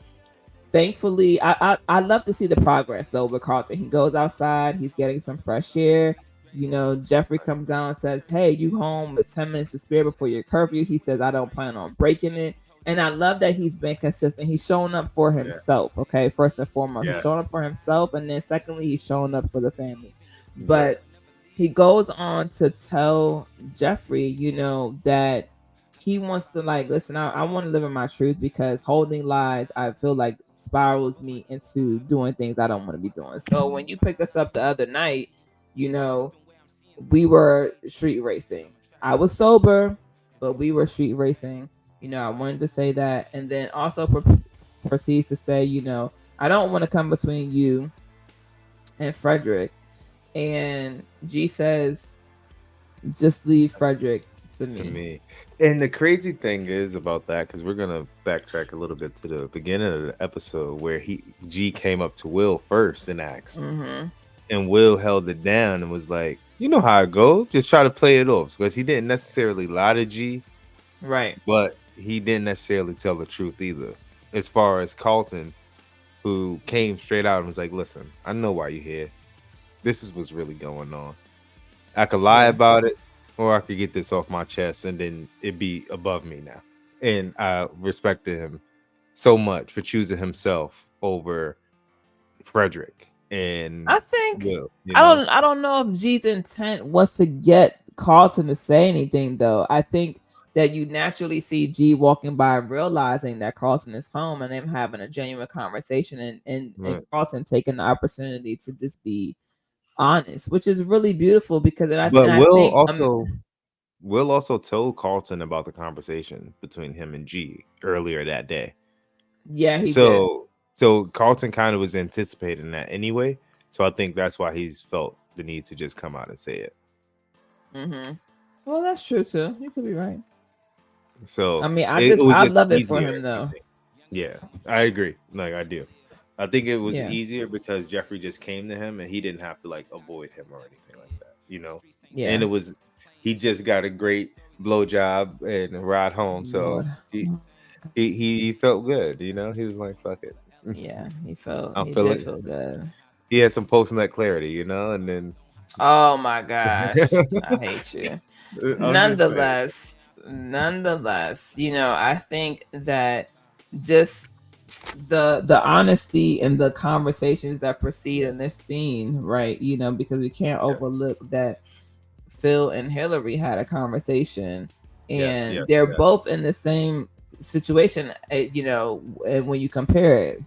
S2: thankfully, I love to see the progress though with Carlton. He goes outside, he's getting some fresh air. Geoffrey comes down and says, hey, you home with 10 minutes to spare before your curfew. He says, I don't plan on breaking it. And I love that he's been consistent. He's showing up for himself. Okay, first and foremost, he's showing up for himself, and then secondly, he's showing up for the family. But he goes on to tell Geoffrey, that he wants to, like, listen, I want to live in my truth, because holding lies, I feel like, spirals me into doing things I don't want to be doing. So when you picked us up the other night, we were street racing. I was sober, but we were street racing. I wanted to say that. And then also proceeds to say, I don't want to come between you and Frederick. And G says, just leave Frederick to me.
S3: And the crazy thing is about that, because we're gonna backtrack a little bit to the beginning of the episode where G came up to Will first and asked, and Will held it down and was like, you know how it goes, just try to play it off, because he didn't necessarily lie to G,
S2: right?
S3: But he didn't necessarily tell the truth either. As far as Carlton, who came straight out and was like, listen, I know why you're here. This is what's really going on. I could lie about it, or I could get this off my chest, and then it'd be above me now. And I respected him so much for choosing himself over Frederick. And
S2: I think Will, I don't know if G's intent was to get Carlton to say anything, though. I think that you naturally see G walking by realizing that Carlton is home, and them having a genuine conversation, and Carlton taking the opportunity to just be honest, which is really beautiful, because
S3: Will also told Carlton about the conversation between him and G earlier that day.
S2: Yeah, he did.
S3: So Carlton kind of was anticipating that anyway. So I think that's why he's felt the need to just come out and say it.
S2: Well, that's true too. You could be right.
S3: So
S2: I mean, I love it for him though.
S3: Yeah, I agree. Like, I do. I think it was easier because Geoffrey just came to him and he didn't have to like avoid him or anything like that, Yeah. And he just got a great blowjob and a ride home, so he felt good. He was like, fuck it.
S2: Yeah, he felt good.
S3: He had some post-nut clarity, and then.
S2: Oh my gosh, I hate you. Nonetheless, I think that just the honesty and the conversations that proceed in this scene, right? Because we can't overlook that Phil and Hilary had a conversation, and they're both in the same situation. And when you compare it,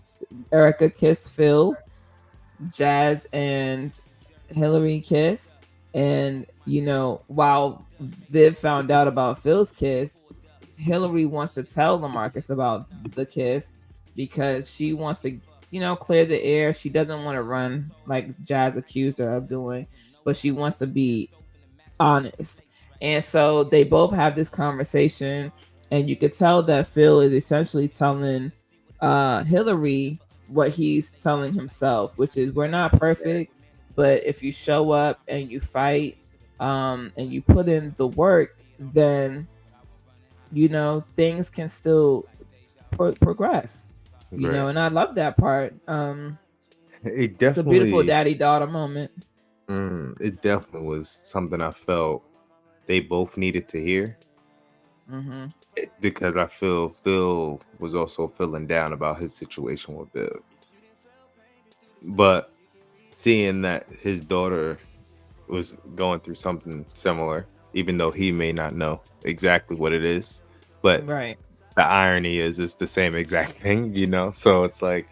S2: Erica kissed Phil, Jazz and Hilary kiss, and while Viv found out about Phil's kiss, Hilary wants to tell LaMarcus about the kiss because she wants to clear the air. She doesn't want to run like Jazz accused her of doing, but she wants to be honest. And so they both have this conversation, and you could tell that Phil is essentially telling Hilary what he's telling himself, which is, we're not perfect, but if you show up and you fight and you put in the work, then things can still progress. And I love that part. It's a beautiful daddy-daughter moment.
S3: It definitely was something I felt they both needed to hear. Because I feel Phil was also feeling down about his situation with Bill. But seeing that his daughter was going through something similar, even though he may not know exactly what it is, but
S2: right.
S3: The irony is it's the same exact thing, So it's like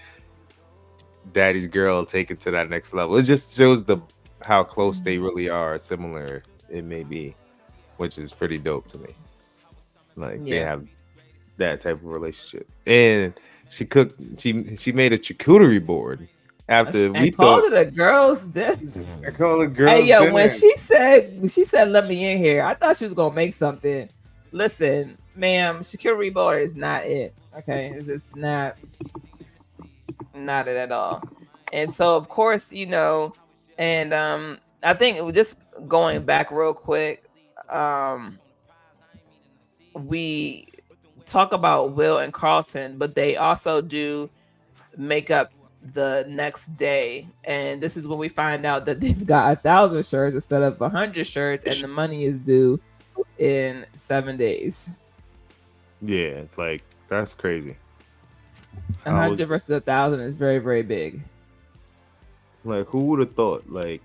S3: daddy's girl take it to that next level. It just shows how close they really are, similar it may be, which is pretty dope to me. Like they have that type of relationship. And she made a charcuterie board after we
S2: called it a girl's dinner.
S3: I call it girl's
S2: dinner. Hey, yo,
S3: dinner.
S2: when she said let me in here, I thought she was gonna make something. Listen, ma'am, charcuterie board is not it. Okay, it's not it at all. And so of course, and I think it was just going back real quick. We talk about Will and Carlton, but they also do make up the next day, and this is when we find out that they've got 1,000 shirts instead of 100 shirts, and the money is due in 7 days.
S3: Yeah, it's like that's crazy.
S2: 100 versus 1,000 is very, very big.
S3: Like, who would have thought like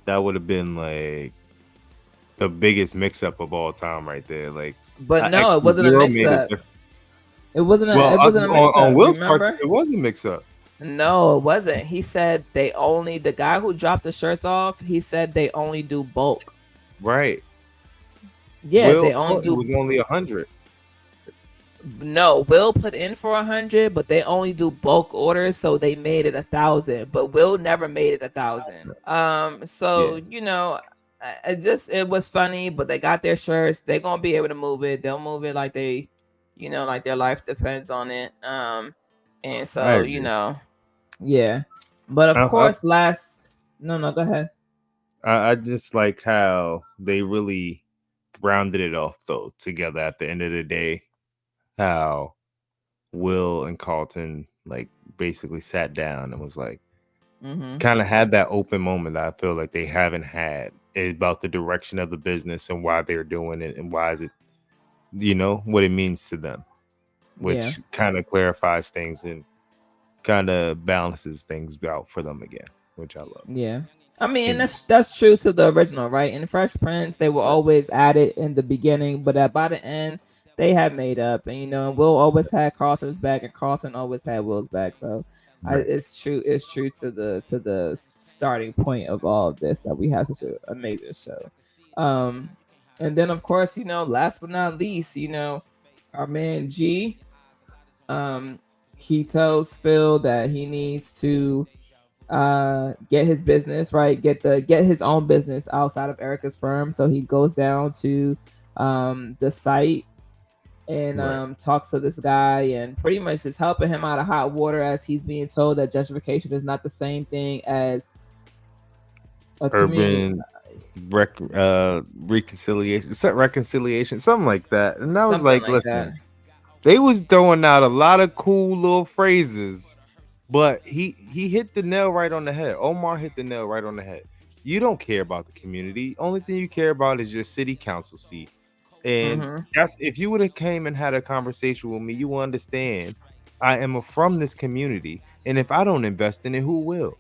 S3: that would have been like the biggest mix-up of all time right there? Like,
S2: but no, it wasn't a mix-up. It wasn't a mix-up.
S3: On Will's part, it was a mix-up.
S2: No, it wasn't. He said the guy who dropped the shirts off, he said they only do bulk.
S3: Right.
S2: Yeah,
S3: Will
S2: they only do.
S3: It was only 100.
S2: No, Will put in for 100, but they only do bulk orders, so they made it 1,000. But Will never made it 1,000. So it was funny, but they got their shirts. They're gonna be able to move it. They'll move it like they, like their life depends on it. And so yeah. But of course, go ahead.
S3: I just like how they really rounded it off though together at the end of the day. How Will and Carlton like basically sat down and was like kind of had that open moment that I feel like they haven't had about the direction of the business and why they're doing it and why is it, what it means to them, which kind of clarifies things and kind of balances things out for them again, which I love.
S2: Yeah. I mean, that's true to the original, right? In Fresh Prince, they were always at it in the beginning, but by the end, they had made up, and Will always had Carlton's back, and Carlton always had Will's back. So it's true. It's true to the starting point of all of this that we have such an amazing show. And then of course, last but not least, our man G, he tells Phil that he needs to get his business right, get his own business outside of Erica's firm. So he goes down to the site and talks to this guy and pretty much is helping him out of hot water as he's being told that gentrification is not the same thing as a urban reconciliation, something like that. And I was like listen, they was throwing out a lot of cool little phrases, but he hit the nail right on the head. Omar hit the nail right on the head. You don't care about the community. Only thing you care about is your city council seat. And that's if you would have came and had a conversation with me, you will understand I am from this community, and if I don't invest in it, who will?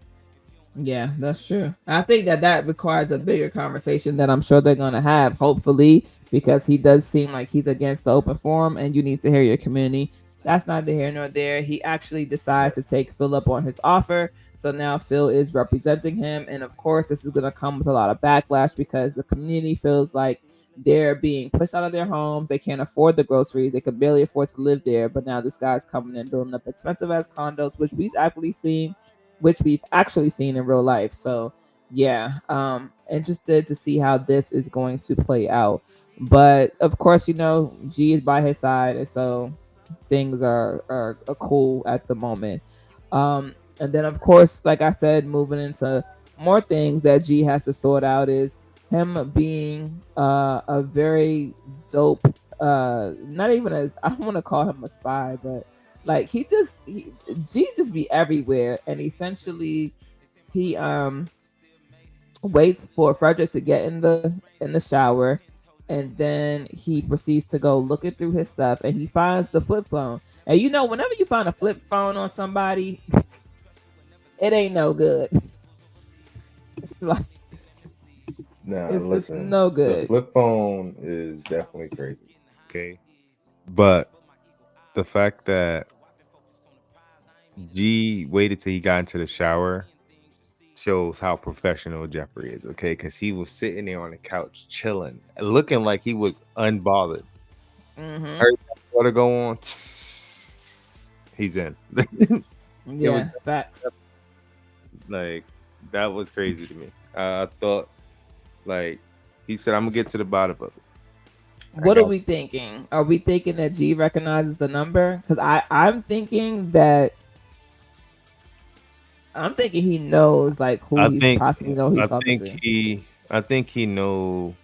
S2: Yeah, that's true. I think that requires a bigger conversation that I'm sure they're gonna have, hopefully, because he does seem like he's against the open forum, and you need to hear your community. that's neither here nor there. He actually decides to take Phil up on his offer. So now Phil is representing him. And of course, this is going to come with a lot of backlash because the community feels like they're being pushed out of their homes. They can't afford the groceries. They could barely afford to live there. But now this guy's coming and building up expensive ass condos, which we've actually seen in real life. So yeah, interested to see how this is going to play out. But of course, G is by his side, and so things are cool at the moment. And then of course, like I said, moving into more things that G has to sort out is him being a very dope, not even as, I don't want to call him a spy, but like G just be everywhere, and essentially he waits for Frederick to get in the shower, and then he proceeds to go looking through his stuff, and he finds the flip phone. And whenever you find a flip phone on somebody, it ain't no good. Like, it's just no good.
S3: The flip phone is definitely crazy. Okay, but the fact that G waited till he got into the shower shows how professional Geoffrey is, okay? Because he was sitting there on the couch chilling, looking like he was unbothered. Heard that water go on, he's in.
S2: Yeah, facts.
S3: Like, that was crazy to me. I thought, like, he said, I'm gonna get to the bottom of it.
S2: What are we thinking? Are we thinking that G recognizes the number? Because I'm thinking he knows like who he's possibly talking to.
S3: I think he know.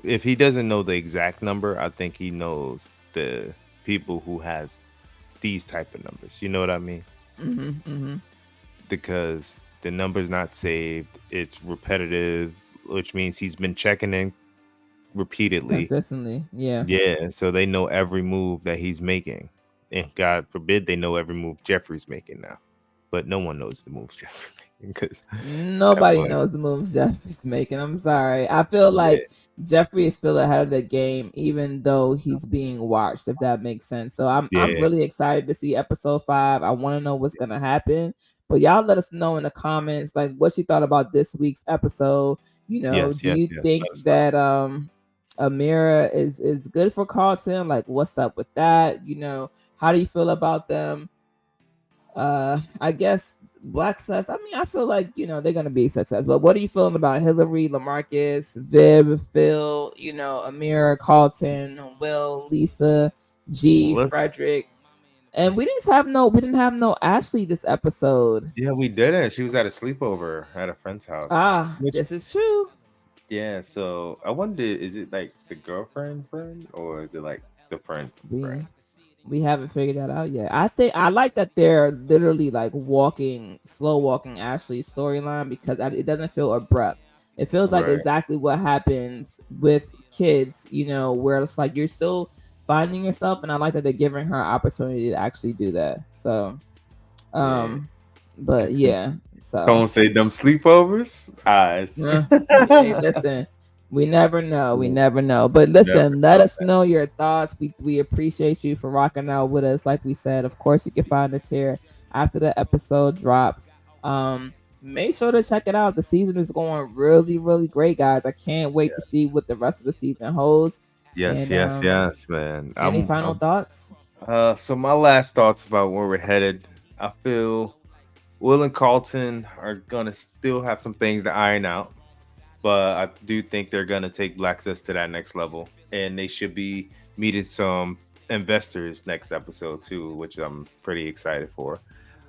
S3: If he doesn't know the exact number, I think he knows the people who has these type of numbers. You know what I mean? Because the number's not saved. It's repetitive, which means he's been checking in repeatedly,
S2: consistently. Yeah.
S3: So they know every move that he's making, and God forbid they know every move Geoffrey's making now. But no one knows the moves Geoffrey's making, because
S2: nobody knows the moves Geoffrey's making. I'm sorry. I feel like Geoffrey is still ahead of the game, even though he's being watched, if that makes sense. So I'm really excited to see episode 5. I want to know what's gonna happen. But y'all let us know in the comments, like, what you thought about this week's episode. Do you think that Amira is good for Carlton? Like, what's up with that? How do you feel about them? I guess Blackccess, I feel like, they're gonna be a success. But what are you feeling about Hilary, LaMarcus, Viv, Phil, Amira, Carlton, Will, Lisa, G, Frederick? And we didn't have no Ashley this episode.
S3: Yeah, we didn't. She was at a sleepover at a friend's house.
S2: This is true.
S3: Yeah, so I wonder, is it like the girlfriend friend, or is it like the friend?
S2: We haven't figured that out yet. I like that they're literally like slow walking Ashley's storyline, because it doesn't feel abrupt. It feels like exactly what happens with kids, where it's like you're still finding yourself, and I like that they're giving her an opportunity to actually do that. So, but yeah. So
S3: don't say them sleepovers.
S2: Hey, listen. We never know. But listen, let us know your thoughts. We appreciate you for rocking out with us. Like we said, of course, you can find us here after the episode drops. Make sure to check it out. The season is going really, really great, guys. I can't wait to see what the rest of the season holds.
S3: Yes, man.
S2: Any final thoughts?
S3: So my last thoughts about where we're headed. I feel Will and Carlton are gonna still have some things to iron out, but I do think they're gonna take Blackccess to that next level, and they should be meeting some investors next episode too, which I'm pretty excited for.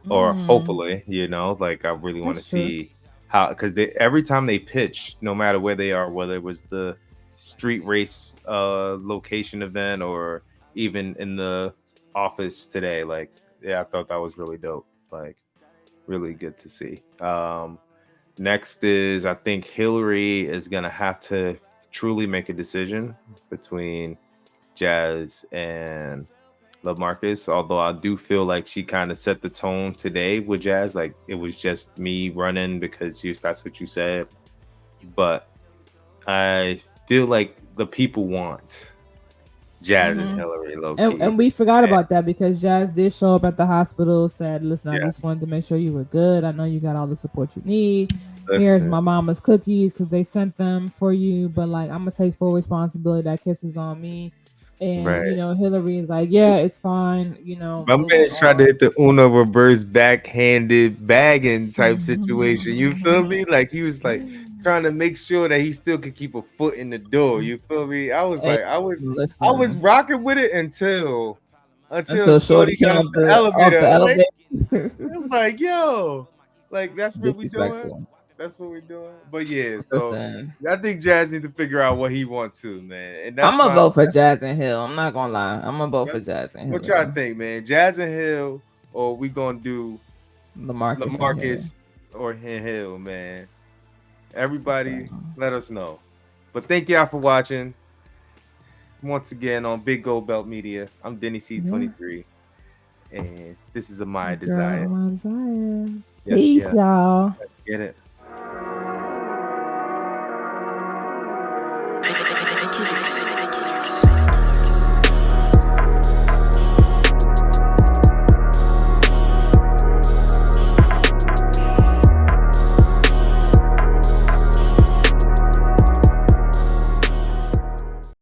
S3: Or hopefully, like, I really want to see how, because every time they pitch, no matter where they are, whether it was the street race location event or even in the office today, like, I thought that was really dope. Like, really good to see. Next is, I think Hilary is gonna have to truly make a decision between Jazz and LaMarcus, although I do feel like she kind of set the tone today with Jazz. Like, it was just me running because that's what you said. But I feel like the people want Jazz and Hilary, low key.
S2: And we forgot about that because Jazz did show up at the hospital, said, listen, I just wanted to make sure you were good. I know you got all the support you need. Here's my mama's cookies because they sent them for you. But like, I'm going to take full responsibility. That kiss is on me. And, you know, Hilary is like, yeah, it's fine. You know,
S3: my man tried to hit the Uno reverse backhanded bagging type situation. You feel me? Like he was like trying to make sure that he still could keep a foot in the door. You feel me? I was like, I was rocking with it until Shorty got off the elevator. It was like, yo, like that's what we doing. That's what we're doing. But yeah, so I think Jazz need to figure out what he wants to, man. And that's
S2: I'm gonna vote for Jazz and Hill. I'm not gonna lie. I'm gonna vote for Jazz and Hill.
S3: What y'all think, man? Jazz and Hill, or we gonna do LaMarcus or Hill, man? Everybody, let us know. But thank y'all for watching. Once again on Big Gold Belt Media. I'm Denny C23, and this is My Desire.
S2: Peace, y'all.
S3: Let's get it.
S4: I